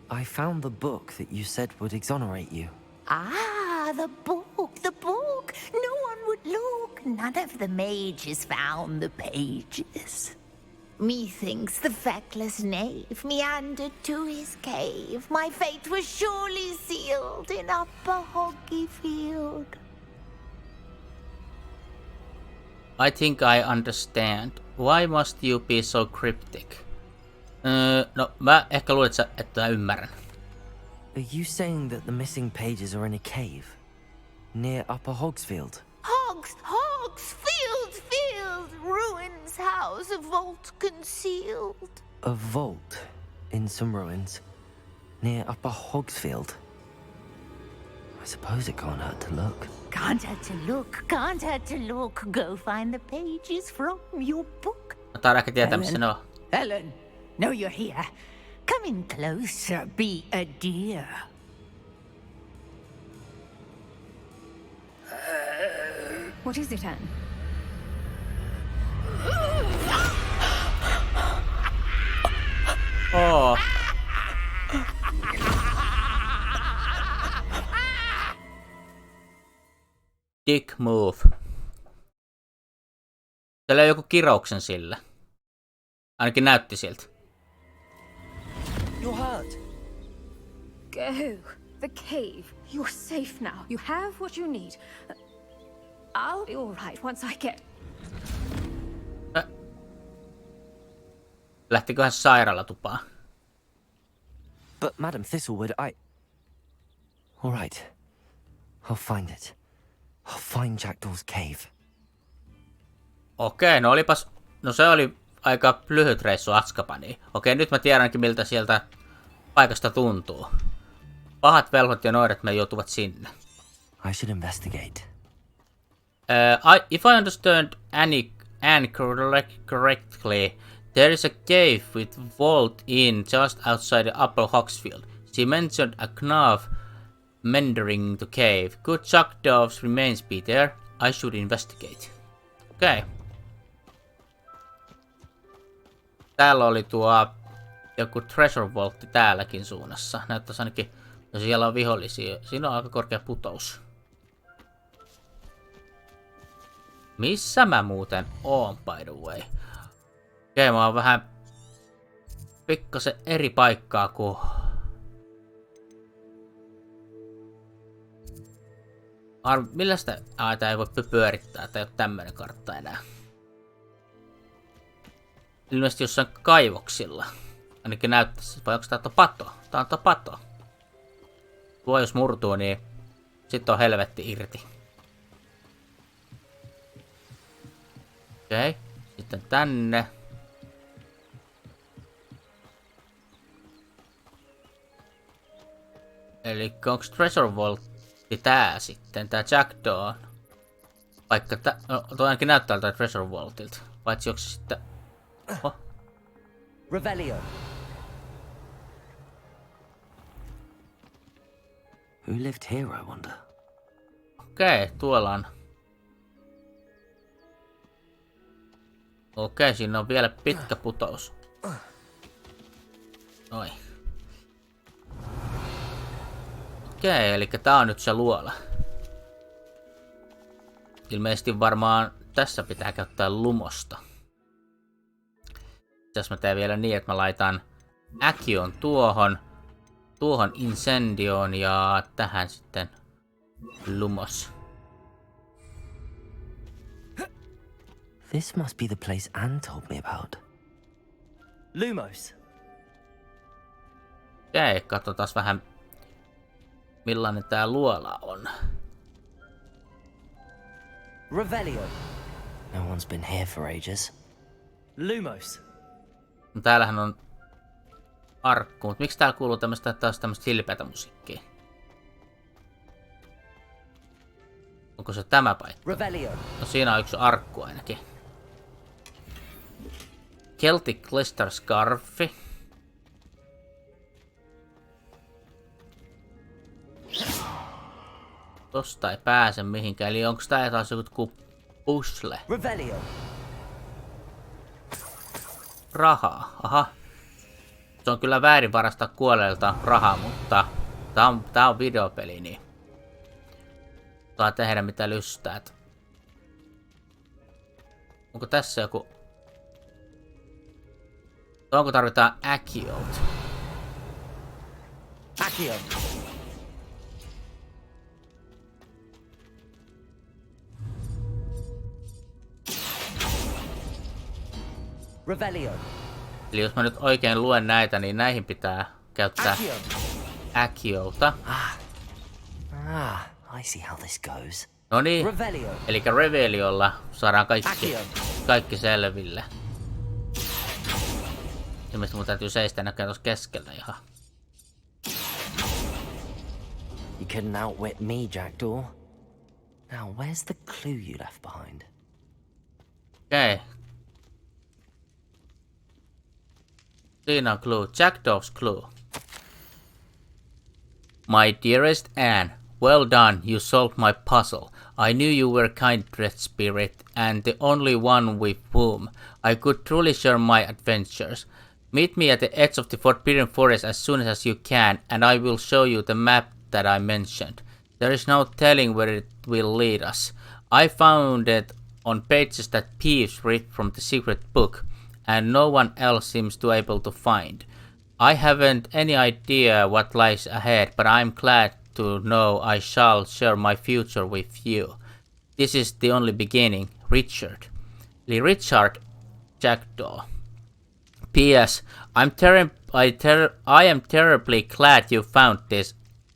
I found the book that you said would exonerate you. Ah, the book, the book. No one would look. None of the mages found the pages. Methinks the feckless knave meandered to his cave. My fate was surely sealed in Upper Hoggyfield. I think I understand. Why must you be so cryptic? No, mä ehkä luulen, että mä ymmärrän. Are you saying that the missing pages are in a cave? Near Upper Hogsfield? Field, ruins house, a vault concealed. A vault in some ruins near Upper Hogsfield? I suppose it can't hurt to look. Can't hurt to look. Go find the pages from your book. Mä taidan ehkä tietää, missä ne on. Helen, no you're here. Come in closer, be a dear. What is it, Anne? Oh. Dick move. Siellä on joku kirouksen sillä. Ainakin näytti siltä. You're hurt. Go. The cave. You're safe now. You have what you need. I'll be all right once I get... Lähtiköhän sairaalatupaan? But Madam Thistlewood, All right. I'll find it. I'll find Jackdaw's cave. Okei, no olipas... No se oli aika lyhyt reissu Azkabaniin. Okei, nyt mä tiedänkin miltä sieltä paikasta tuntuu. Pahat velhot ja noidat me joutuvat sinne. I should investigate. If I understand Anne correctly, there is a cave with vault in just outside Upper Hogsfield. She mentioned a knave mendering the cave. Could Jackdaw's remains be there? I should investigate. Okei. Täällä oli tuo joku treasure vaultti täälläkin suunnassa. Näyttäisi ainakin, no siellä on vihollisia. Siinä on aika korkea putous. Missä mä muuten oon, by the way? Okei, mä oon vähän pikkasen eri paikkaa kuin... Millä sitä... tää ei voi pyörittää, tää ei oo tämmönen kartta enää. Ilmeisesti jossain kaivoksilla. Ainakin näyttäisi, vai onko tää pato? Tää on pato. Tuo jos murtuu, niin sit on helvetti irti. Okei, sitten tänne. Eli onks Treasure Vaultti tää sitten, tää Jackdaw? Vaikka no, toi ainakin näyttää tää Treasure Vaultilta. Paitsi onko sitten... Oh. Revelio. Who lived here, I wonder? Okei, tuolla on. Okei, siinä on vielä pitkä putous. Noin. Okei, eli tää on nyt se luola. Ilmeisesti varmaan tässä pitää käyttää lumosta. Tässä mä teen vielä niin, että mä laitan Äkion tuohon Incendioon ja tähän sitten lumos. This must be the place Anne told me about. Lumos. Okei, katsotaan vähän millainen tää luola on. Revelio. No one's been here for ages. Lumos. No, täällähän on arkku, mutta miksi täällä kuuluu taas tämmöstä hilpeätä musiikkia? Onko se tämä paikka? Revelio. No siinä on yksi arkku ainakin. Celtic Glister Scarfi. Tosta ei pääse mihinkään, eli onko tää taas joku puzzle? Revelio. Rahaa, aha. Se on kyllä väärin varastaa kuolleilta rahaa, mutta tää on videopeli, niin saa tehdä mitä lystäät. Onko tässä joku... Onko tarvitaan Akiot? Akiot. Revelio. Eli jos mä nyt oikein luen näitä, niin näihin pitää käyttää Akiota. I see how this goes. No niin, eli Reveliolla saadaan kaikki selville. Ilmeisesti mun täytyy seistä näköjään tuossa keskellä ihan. You couldn't outwit me, Jackdaw. Now, where's the clue you left behind? Okei. Siinä on clue. Jackdaw's clue. My dearest Anne, well done, you solved my puzzle. I knew you were a kindred spirit, and the only one with whom I could truly share my adventures. Meet me at the edge of the Forbidden Forest as soon as you can, and I will show you the map that I mentioned. There is no telling where it will lead us. I found it on pages that Peeves ripped from the secret book, and no one else seems to able to find. I haven't any idea what lies ahead, but I'm glad to know I shall share my future with you. This is the only beginning, Richard. Richard Jackdaw. P.S. I am terribly glad you found this,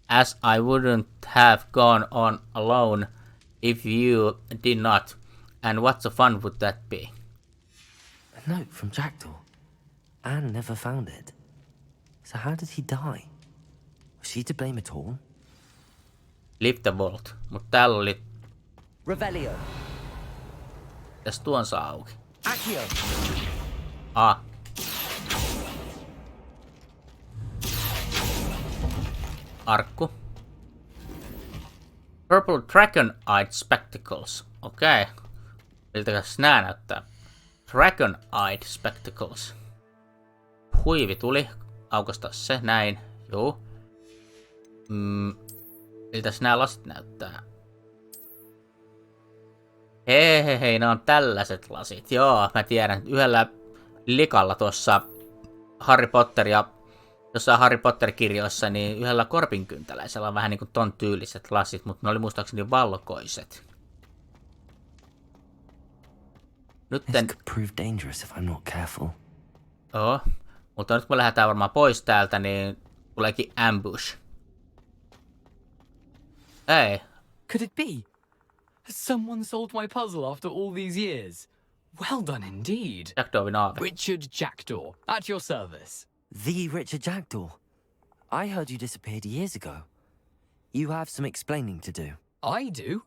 as I wouldn't have gone on alone if you did not. And what the fun would that be? A note from Jackdaw. Anne never found it. So how did he die? Was she to blame at all? Lift the vault. Mut täällä oli... Revelio. Tässä tuon saa auki. Accio. Arkku. Purple Dragon-Eyed Spectacles. Okei. Miltäkäs nää näyttää? Dragon-Eyed Spectacles. Huivi tuli. Aukastaa se. Näin. Juu. Miltäs nää lasit näyttää? Hei, nää on tällaiset lasit. Joo, mä tiedän. Yhdellä likalla tuossa jossain Harry Potter-kirjoissa, niin yhdellä korpinkyntäläisellä on vähän niinku ton tyyliset lasit, mutta ne oli muistaakseni valkoiset. This could prove dangerous if I'm not careful. Joo, mutta nyt kun me lähdetään varmaan pois täältä, niin tuleekin ambush. Hei. Could it be? Has someone solved my puzzle after all these years? Well done indeed. Jackdawin aave. Richard Jackdaw, at your service. The Richard Jackdaw. I heard you disappeared years ago. You have some explaining to do. I do?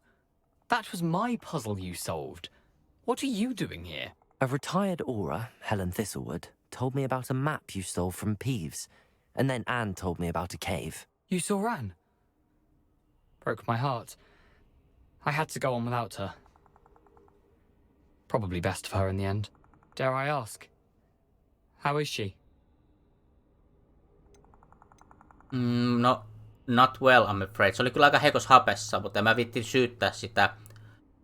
That was my puzzle you solved. What are you doing here? A retired aura, Helen Thistlewood, told me about a map you stole from Peeves, and then Anne told me about a cave. You saw Anne? Broke my heart. I had to go on without her. Probably best for her in the end. Dare I ask? How is she? No, not well, I'm afraid. Se oli kyllä aika heikos hapessa, mutta en mä viitti syyttää sitä.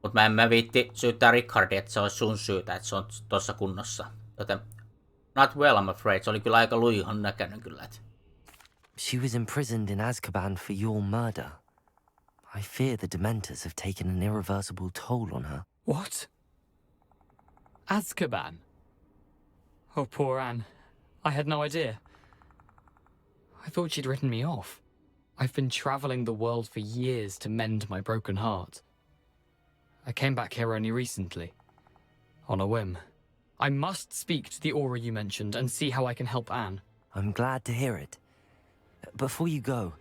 Mutta en mä viitti syyttää Richardia, että se olisi sun syytä, että se on tossa kunnossa. Joten not well, I'm afraid. Se oli kyllä aika luihon näköinen kyllä. Että. She was imprisoned in Azkaban for your murder. I fear the Dementors have taken an irreversible toll on her. What? Azkaban? Oh, poor Anne. I had no idea. I thought she'd written me off. I've been traveling the world for years to mend my broken heart. I came back here only recently. On a whim. I must speak to the aura you mentioned and see how I can help Anne. I'm glad to hear it. Before you go,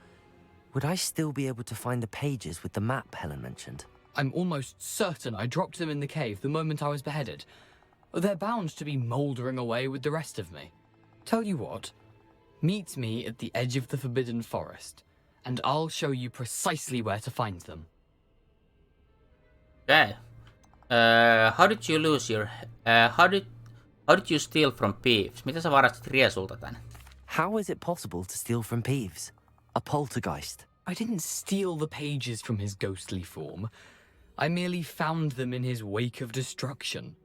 would I still be able to find the pages with the map Helen mentioned? I'm almost certain I dropped them in the cave the moment I was beheaded. They're bound to be mouldering away with the rest of me. Tell you what, meet me at the edge of the Forbidden Forest, and I'll show you precisely where to find them. Okay. How did you lose your... How did you steal from Peeves? Miten sä varastit Riesulta tän? How is it possible to steal from Peeves? A poltergeist? I didn't steal the pages from his ghostly form. I merely found them in his wake of destruction.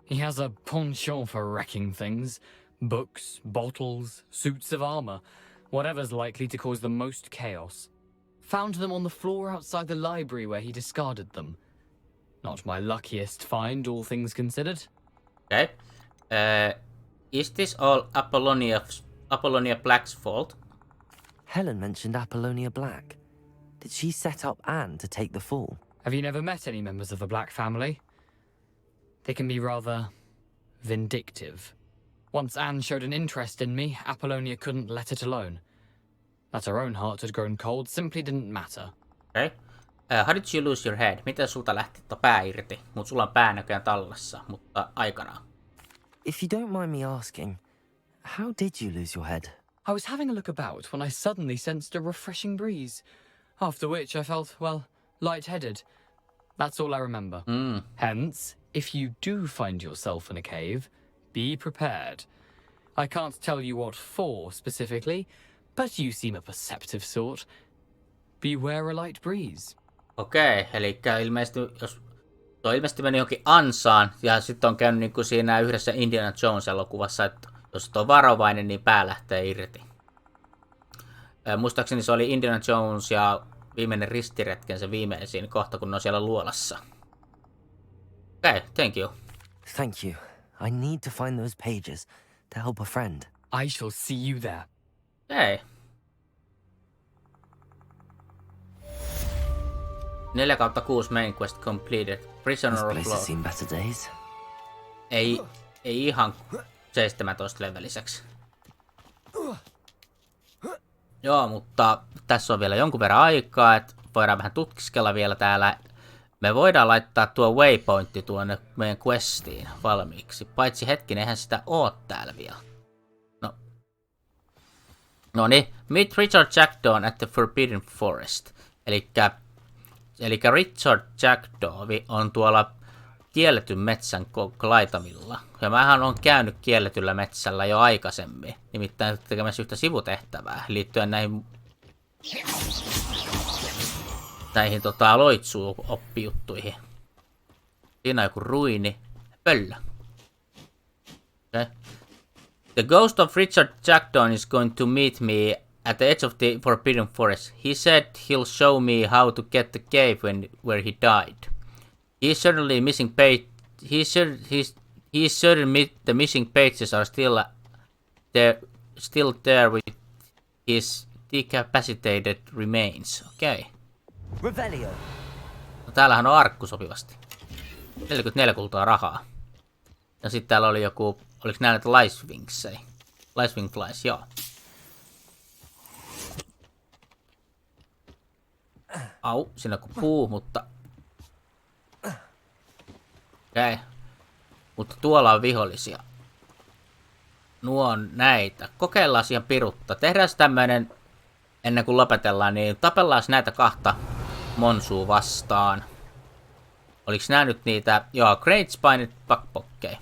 He has a penchant for wrecking things. Books, bottles, suits of armor. Whatever's likely to cause the most chaos. Found them on the floor outside the library where he discarded them. Not my luckiest find, all things considered. Okay. Is this all Apollonia Black's fault? Helen mentioned Apollonia Black. Did she set up Anne to take the fall? Have you never met any members of the Black family? They can be rather vindictive. Once Anne showed an interest in me, Apollonia couldn't let it alone. That her own heart had grown cold simply didn't matter. Okay. How did you lose your head? Miten sulta lähti pää irti? Mut sulla on pää näköjään tallessa, mutta aikanaan. If you don't mind me asking, how did you lose your head? I was having a look about when I suddenly sensed a refreshing breeze. After which I felt, well, lightheaded. That's all I remember. Hence, if you do find yourself in a cave, be prepared. I can't tell you what for specifically, but you seem a perceptive sort. Beware a light breeze. Okei, eli ilmeisesti, jos tuo ilmeisesti meni johonkin ansaan, ja sitten on käynyt niin kuin siinä yhdessä Indiana Jones-elokuvassa, että jos on varovainen, niin pää lähtee irti. Muistaakseni se oli Indiana Jones ja viimeinen ristiretken se viimeisin kohta, kun ne on siellä luolassa. Okei, thank you. Thank you. I need to find those pages to help a friend. I shall see you there. Hei. 4/6 main quest completed. Prisoner of This place has seen better days. Ei ihan 17 leveliseksi. Joo, mutta tässä on vielä jonkun verran aikaa, että voidaan vähän tutkiskella vielä täällä. Me voidaan laittaa tuo waypointti tuonne meidän questiin valmiiksi. Paitsi hetkinen, eihän sitä oo täällä vielä. No niin, meet Richard Jackdaw at the Forbidden Forest. Elikkä Richard Jackdaw on tuolla kielletyn metsän laitamilla. Ja mähän on käynyt kielletyllä metsällä jo aikaisemmin. Nimittäin tekemässä yhtä sivutehtävää liittyen näihin loitsuoppijuttuihin. Siinä on joku ruini. Pöllö. Okay. The ghost of Richard Jackdaw is going to meet me at the edge of the Forbidden Forest. He said he'll show me how to get the cave where he died. He's certainly missing page. He's certain the missing pages are still there with his decapitated remains. Okei. Okay. Revelio. No, täällähän on arkku sopivasti. 44 kultaa rahaa. Ja sitten täällä oli joku, oliko nää näitä Licewingsia? Licewing Flies, joo. Au, siinä on puu, mutta... Okei. Mutta tuolla on vihollisia. Nuo on näitä. Kokeillaan siihen pirutta. Tehdään tämmönen, ennen kuin lopetellaan, niin tapellaan näitä kahta monsua vastaan. Oliks nää nyt niitä? Joo, Great Spined Buckpokkei.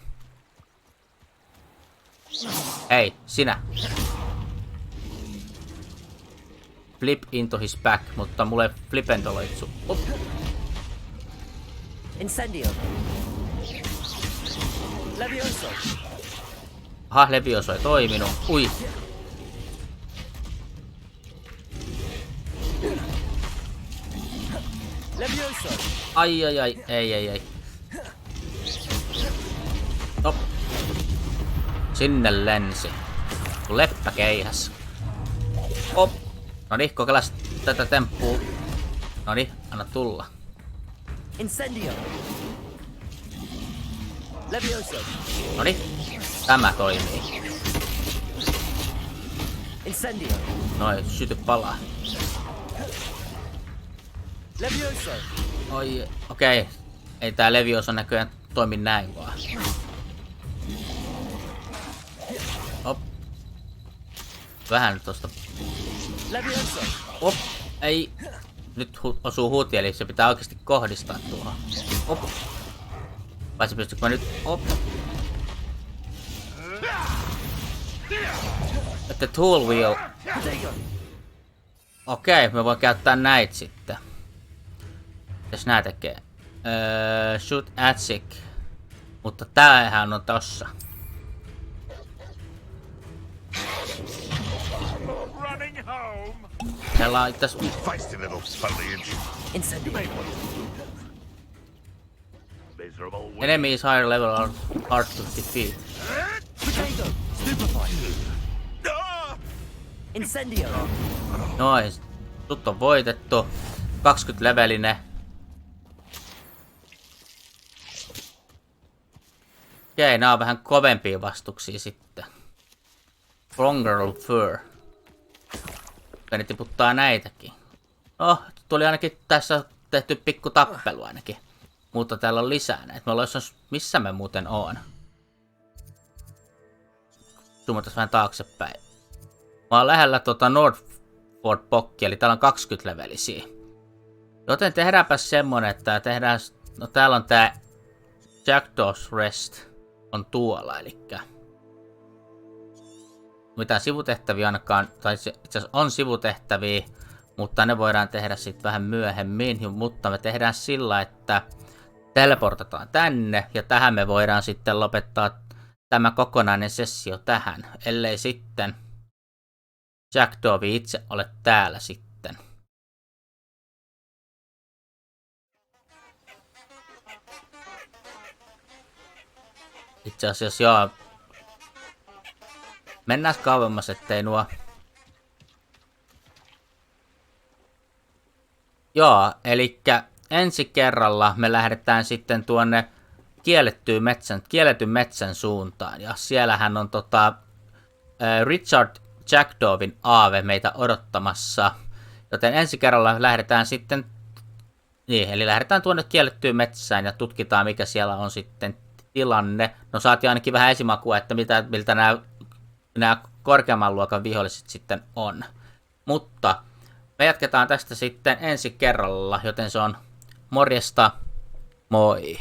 Hei, sinä. Flip into his back, mutta mulle flipendoloitsu. Incendio. Levioso. Aha, Levioso ei toiminut. Ui. Levioso. Ai. Ei. Top. Sinne lensi. Kun leppä keihäs. Op. Noniin, kokeillaan tätä temppua. Noniin, anna tulla. Incendio. Levioso. Noniin, tämä toimii. Incendio. Noin, syty palaa. Levioso. Oi, okei. Ei tää Levioso näköjään toimi näin vaan. Op. Vähän tosta. Levioso. Op. Ei. Nyt osuu huuti, eli se pitää oikeasti kohdistaa tuohon. Op. Vai se pystykö mä nyt? Op. The tool wheel. Okei, me voin käyttää näitä sitten. Mitäs nää tekee? Shoot at sick. Mutta tämähän on tossa. Täällä on itse enemies higher level are hard to defeat. Incendio. Noin, sut on voitettu. 20 levelinen. Okei, nää on vähän kovempia vastuksia sitten. Stronger fur. Ne tiputtaa näitäkin. No, tuli ainakin tässä tehty pikku tappelu ainakin. Mutta täällä on lisää näitä. Me ollaan missä me muuten on. Zoomataan vähän taaksepäin. Mä oon lähellä Northford Pokkia, eli täällä on 20 levelisiä. Joten tehdäänpä semmonen, että tehdään... No täällä on tää Jackdaw's Rest on tuolla, elikkä... Mitään sivutehtäviä ainakaan, tai itse asiassa on sivutehtäviä, mutta ne voidaan tehdä sitten vähän myöhemmin. Mutta me tehdään sillä, että teleportataan tänne, ja tähän me voidaan sitten lopettaa tämä kokonainen sessio tähän, ellei sitten Jackdaw itse ole täällä sitten. Itse asiassa joo. Mennään kauemmas, ettei nuo... Joo, elikkä ensi kerralla me lähdetään sitten tuonne kielletyn metsän suuntaan. Ja siellähän on Richard Jackdawin aave meitä odottamassa. Joten ensi kerralla lähdetään sitten... Niin, eli lähdetään tuonne kiellettyyn metsään ja tutkitaan mikä siellä on sitten tilanne. No saatiin ainakin vähän esimakua, että miltä nämä korkeamman luokan viholliset sitten on. Mutta me jatketaan tästä sitten ensi kerralla, joten se on morjesta, moi!